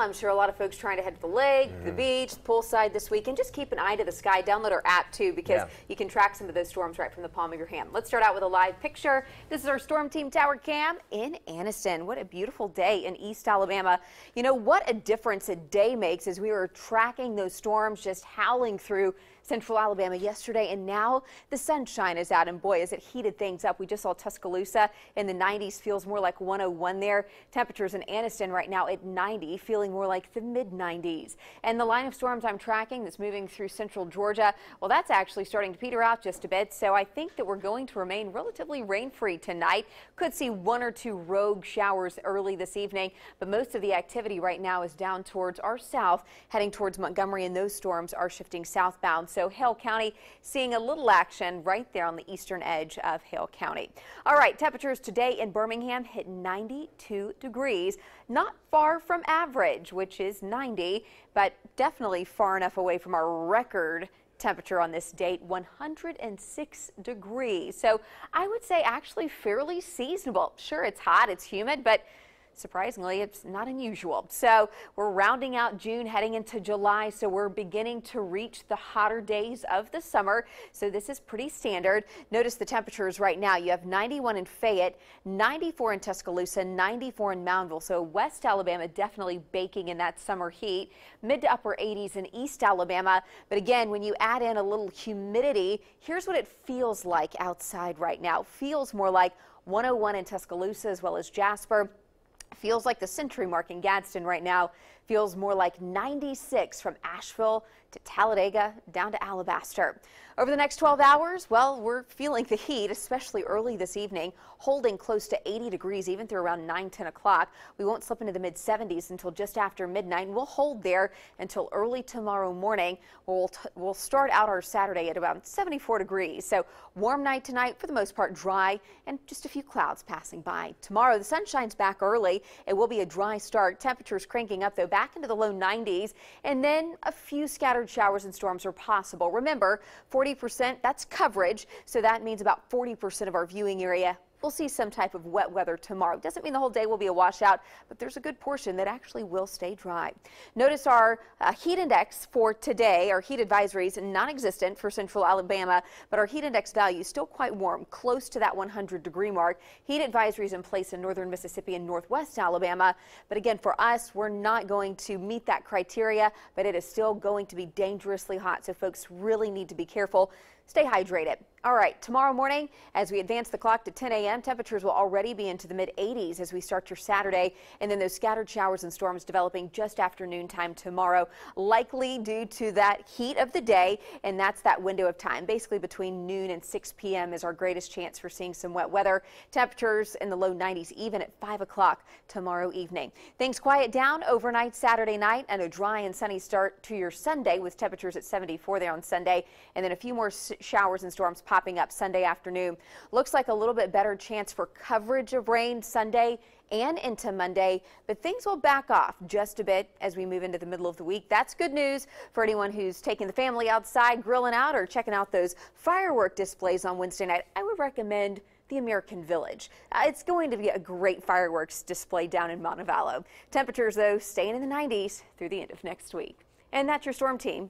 I'm sure a lot of folks trying to head to the lake, the beach, the poolside this weekend. Just keep an eye to the sky. Download our app too, because you can track some of those storms right from the palm of your hand. Let's start out with a live picture. This is our Storm Team Tower Cam in Anniston. What a beautiful day in East Alabama. You know what a difference a day makes as we were tracking those storms just howling through central Alabama yesterday, and now the sunshine is out, and boy, as it heated things up. We just saw Tuscaloosa in the 90s, feels more like 101 there. Temperatures in Anniston right now at 90, feeling more like the mid-90s. And the line of storms I'm tracking that's moving through central Georgia, well, that's actually starting to peter out just a bit, so I think that we're going to remain relatively rain-free tonight. Could see one or two rogue showers early this evening, but most of the activity right now is down towards our south, heading towards Montgomery, and those storms are shifting southbound. So Hale County seeing a little action right there on the eastern edge of Hale County. All right, temperatures today in Birmingham hit 92 degrees, not far from average, which is 90, but definitely far enough away from our record temperature on this date, 106 degrees. So I would say actually fairly seasonable. Sure, it's hot, it's humid, but surprisingly, it's not unusual. So we're rounding out June, heading into July, so we're beginning to reach the hotter days of the summer. So this is pretty standard. Notice the temperatures right now. You have 91 in Fayette, 94 in Tuscaloosa, 94 in Moundville. So West Alabama definitely baking in that summer heat. Mid to upper 80s in East Alabama. But again, when you add in a little humidity, here's what it feels like outside right now. Feels more like 101 in Tuscaloosa as well as Jasper. Feels like the century mark in Gadsden right now. Feels more like 96 from Asheville to Talladega down to Alabaster. Over the next 12 hours, well, we're feeling the heat, especially early this evening, holding close to 80 degrees even through around 9-10 o'clock. We won't slip into the mid-70s until just after midnight. We'll hold there until early tomorrow morning. We'll start out our Saturday at about 74 degrees. So warm night tonight, for the most part dry, and just a few clouds passing by. Tomorrow, the sun shines back early. It will be a dry start. Temperatures cranking up, though, back into the low 90s, and then a few scattered showers and storms are possible. Remember, 40%, that's coverage, so that means about 40% of our viewing area we'll see some type of wet weather tomorrow. Doesn't mean the whole day will be a washout, but there's a good portion that actually will stay dry. Notice our heat index for today. Our heat advisories non-existent for central Alabama, but our heat index value is still quite warm, close to that 100-degree mark. Heat advisories in place in northern Mississippi and northwest Alabama, but again, for us, we're not going to meet that criteria, but it is still going to be dangerously hot, so folks really need to be careful. Stay hydrated. All right, tomorrow morning, as we advance the clock to 10 a.m., temperatures will already be into the mid-80s as we start your Saturday, and then those scattered showers and storms developing just after noontime tomorrow, likely due to that heat of the day, and that's that window of time. Basically, between noon and 6 p.m. is our greatest chance for seeing some wet weather. Temperatures in the low 90s even at 5 o'clock tomorrow evening. Things quiet down overnight Saturday night, and a dry and sunny start to your Sunday with temperatures at 74 there on Sunday, and then a few more showers and storms popping up Sunday afternoon. Looks like a little bit better chance for coverage of rain Sunday and into Monday, but things will back off just a bit as we move into the middle of the week. That's good news for anyone who's taking the family outside, grilling out, or checking out those firework displays on Wednesday night. I would recommend the American Village. It's going to be a great fireworks display down in Montevallo. Temperatures, though, staying in the 90s through the end of next week. And that's your Storm Team.